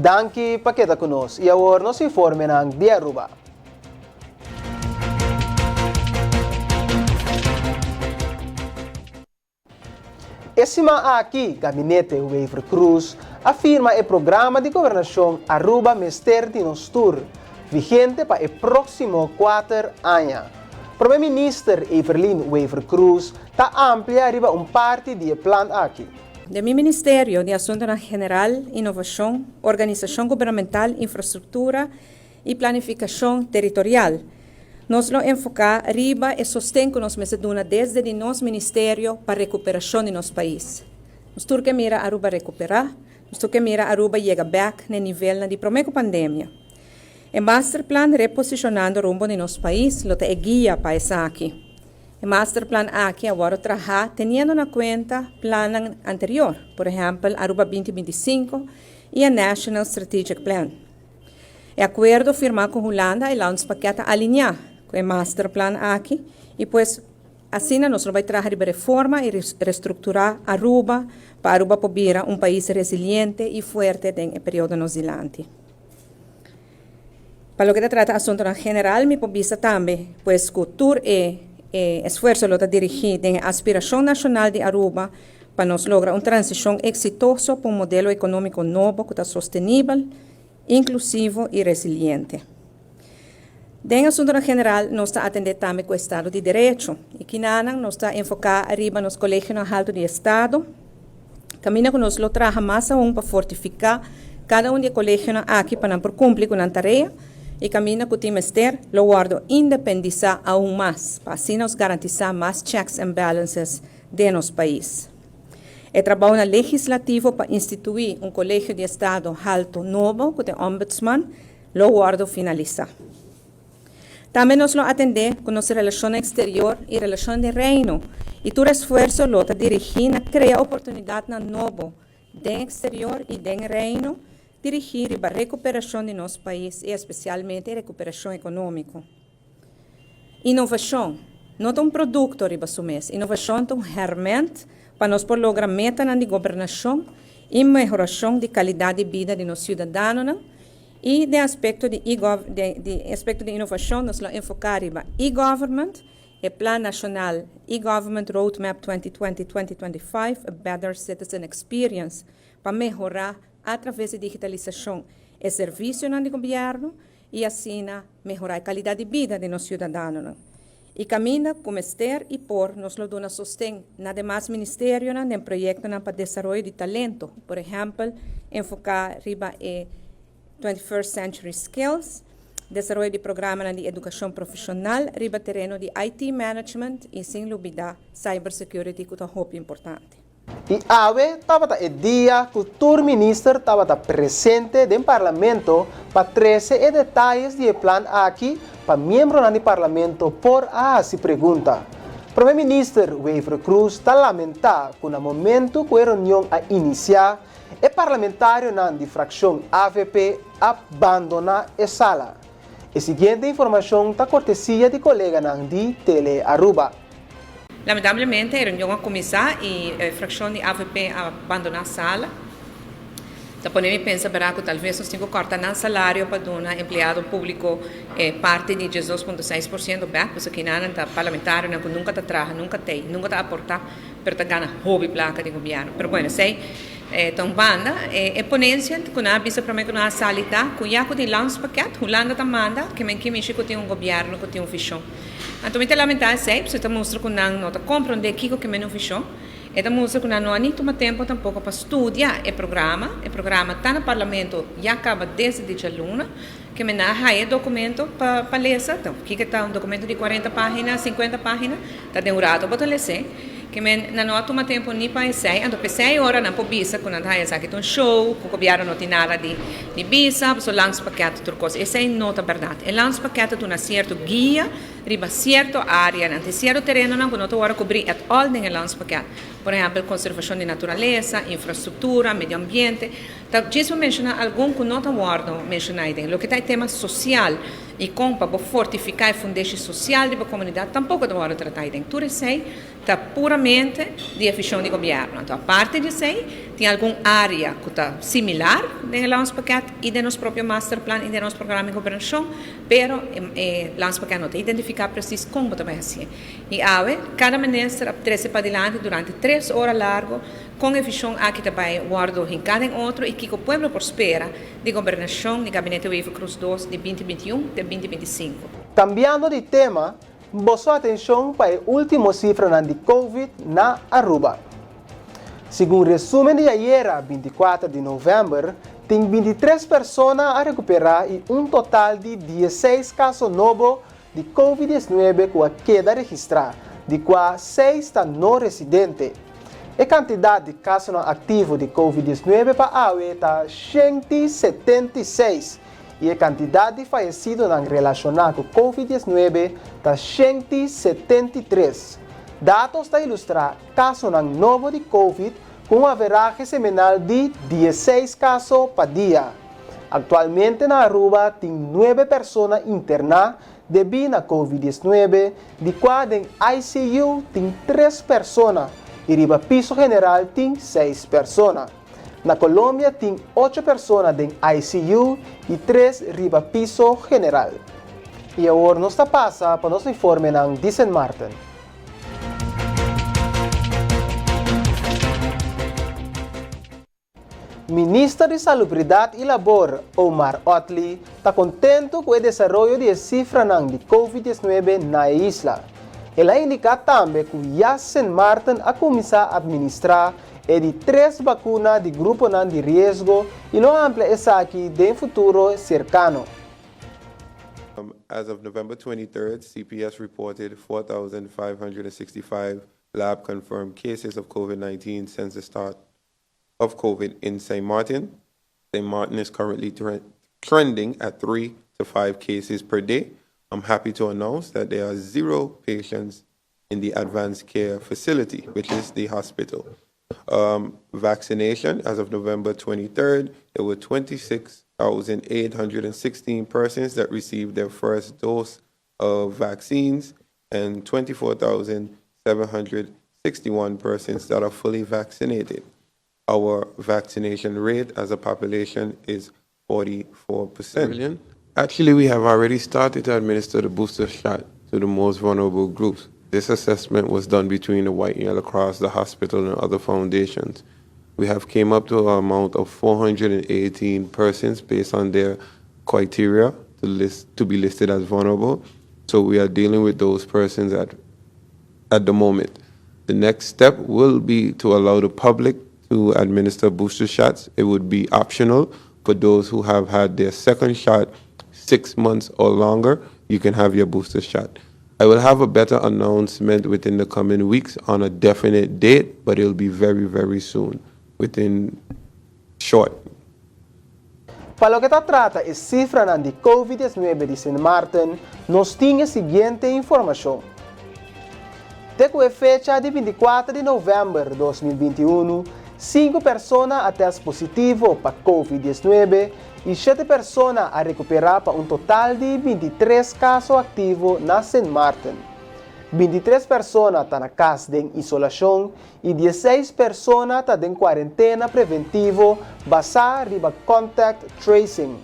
Danke para quedar conosco e agora nos informe ng Dia Aruba. Esima aqui, Gabinete Waiver Cruz afirma o programa de governação Aruba Mester de Nostur, vigente para o próximo 4 anos. Primeiro-Ministro Evelyn Waiver Cruz está amplia arriba parte do plano aqui. De mi Ministerio de Asuntos General, Innovación, Organización Gubernamental, Infraestructura y Planificación Territorial, nos lo enfoca arriba e sostén que nos meseduna desde de nos Ministerio para recuperación de nos país. Nos turque mira Aruba recuperar, nos turque mira Aruba llega back no nível de promeco pandemia. El Masterplan reposicionando rumbo de nos país lo te guía para esa aquí. El Masterplan aqui agora trabalha tendo na conta plano anterior, por exemplo, Aruba 2025 e a National Strategic Plan. O acordo firmado com Holanda e lá uns paquetes alinhar com o Masterplan aqui e pues assim nós vamos trabalhar de reforma e reestruturar Aruba para Aruba poder país resiliente e forte no período nosilante. Para o que trata assunto em geral, me pobisa também, pues cultura esfuerzo lo dirigir en la aspiración nacional de Aruba para nos lograr una transición exitosa para un modelo económico nuevo que está sostenible, inclusivo y resiliente. En el asunto general, nos está atendiendo también con el Estado de Derecho y que nos está enfocado arriba en los colegios altos de Estado. Camina que nos lo trabaja más aún para fortificar cada uno de los colegios aquí para cumplir con la tarea. Y camina que o Timester lo guardo independizar aún más, para así nos garantizar más checks and balances de nuestro país. El trabajo legislativo para instituir un colegio de Estado alto nuevo, con el Ombudsman, lo guardo finalizar. También nos lo atende con nuestra relación exterior y relación de reino, y tu esfuerzo lo dirigir a crear oportunidad nuevo de exterior y de reino, dirigir para a recuperação de nosso país e especialmente a recuperação econômica. Inovação, não é produto riba sumês, inovação é ferramenta para nós por lograr meta de governação e melhoração de qualidade de vida de nossos cidadãos e de aspecto de inovação nós vamos enfocar riba e-government, o Plano Nacional e-Government Roadmap 2020-2025, a Better Citizen Experience, para melhorar através da digitalização o serviço do governo e assim melhorar a qualidade de vida de nossos cidadãos. E caminha com Mester e por nos lo dona sostém na demais ministério no projeto para desenvolvimento de talento, por exemplo, enfocar riba e 21st Century Skills, desenvolvimento de programa de educação profissional, riba terreno de IT Management e sem dúvida cybersecurity que é muito importante. E ave estava o dia que o turministro estava presente no parlamento para trazer detalhes do plano aqui para membros do parlamento por se pergunta. O primeiro-ministro Waiver Cruz está lamentando que no momento que a reunião a iniciar, o parlamentário da fração AVP abandona a sala. A seguinte informação está cortesia de colega de Tele Aruba. Lamentavelmente, a reunião a começar e a fração de AVP abandonar a sala. Da podemos pensar que talvez nós temos que cortar o salário para dar empregado público parte de 16,6% back, porque aqui não está parlamentário, não nunca está trabalhando, nunca está aportar, para ganhar hobby placa de governo. Mas, bueno, sei, então, banda, a ponência, que não avisa para mim que não há salita, que já tem lance paquete, Holanda está manda, que me que tem governo, que tem fichão. Então, é lamentável, sei, porque mostra que não está compreendendo aquilo que me não fichou. E mostra que não há nem toma tempo tampouco para estudar o programa está no parlamento, já acaba desde a luna, que me dá documento para ler. Então, aqui está documento de 40 páginas, 50 páginas, está demorado para ler. Que não toma tempo nem para isso. Então, pensei hora na pobisa, quando está um show, que o governo não tem nada de bisa, o lance paquete turcos. Essa é não a verdade. O lance paquete tem uma certa guia, riba certa área, não certo terreno, não tem hora cobrir all o lance paquete. Por exemplo, conservação de natureza, infraestrutura, meio ambiente. Então, disso mencionar algum que não está guardo mencionar. O que está em tema social, e com para fortificar a fundeixa social da comunidade, tampouco devemos tratar de tudo isso, está puramente de efeção de governo. Então, a parte disso, tem alguma área que está similar no nosso paquete e no nosso próprio master plan e no nosso programa de governação, mas o nosso paquete não está identificado preciso como vai assim. E cada ministro trece para diante durante 3 horas largo, com efeção aqui também guardo em cada outro e que o povo prospera de governação de gabinete UEFA Cruz 2 de 2021 de 2025. Cambiando de tema, boa atenção para a última cifra de Covid na Aruba. Segundo o resumo de ayer, 24 de novembro, tem 23 pessoas a recuperar e um total de 16 casos novos de Covid-19 que queda registrado, de quais 6 estão não residentes. A quantidade de casos ativos de Covid-19 para a UE está 176 e a quantidade de falecidos relacionados com Covid-19 está 173. Dados estão ilustrando casos novos de Covid com uma averagem semanal de 16 casos por dia. Atualmente na Aruba tem 9 pessoas internadas devido a Covid-19, de quais em ICU tem 3 pessoas e riba piso general tem 6 pessoas. Na Colômbia tem 8 pessoas em ICU e 3 riba piso general. E agora nós passa para nosso informe ng Dicen Martin. Ministro de Salubridade e Labor, Omar Otley, está contento com o desenvolvimento de cifra de Covid-19 na isla. Ele indica também que Dicen Martin a começar a administrar de 3 vacinas de grupo de risco e não amplia essa aqui em futuro cercano. As of November 23rd, CPS reported 4,565 lab-confirmed cases of COVID-19 since the start of COVID in St. Martin. St. Martin is currently trending at 3 to 5 cases per day. I'm happy to announce that there are 0 patients in the advanced care facility, which is the hospital. Vaccination, as of November 23rd, there were 26,816 persons that received their first dose of vaccines and 24,761 persons that are fully vaccinated. Our vaccination rate as a population is 44%. Brilliant. Actually, we have already started to administer the booster shot to the most vulnerable groups. This assessment was done between the White and Yellow Cross, the hospital, and other foundations. We have came up to an amount of 418 persons based on their criteria to be listed as vulnerable. So we are dealing with those persons at the moment. The next step will be to allow the public to administer booster shots. It would be optional for those who have had their second shot 6 months or longer. You can have your booster shot. I will have a better announcement within the coming weeks on a definite date, but it'll be very, very soon, within short. Para lo que trata a cifra de COVID-19 de St. Martin, nos tem a seguinte informação. Desde a fecha de 24 de novembro de 2021, 5 pessoas a teste positivo para COVID-19 e 7 pessoas a recuperar para um total de 23 casos ativos na St. Martin. 23 pessoas estão na casa de isolação e 16 pessoas estão em quarentena preventiva basada em contact tracing.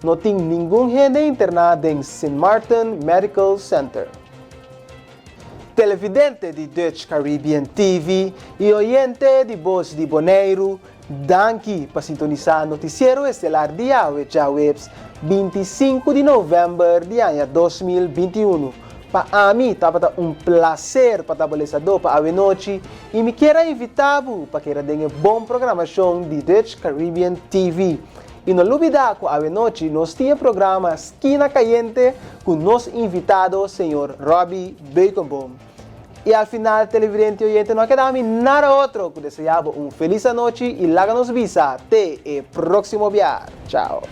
Não tem nenhum gente internado em St. Martin Medical Center. Televidente de Dutch Caribbean TV e oyente de Voz de Bonaire, danke para sintonizar Noticiero Estelar de Webs 25 de novembro de ano 2021. Para mim, estava um prazer para estabelecer para a noite e me quero invitar para que tenha boa programação de Dutch Caribbean TV. E não olvidar que a noite nós temos programa Esquina Caliente com nosso invitado, Sr. Robbie Baconboom. E al final, televidente e oyente, não queda nada outro que desejar feliz noite e lá nos visa até o próximo viaje. Tchau.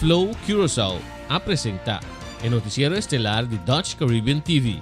Flow Curaçao apresenta el noticiero estelar de Dutch Caribbean TV.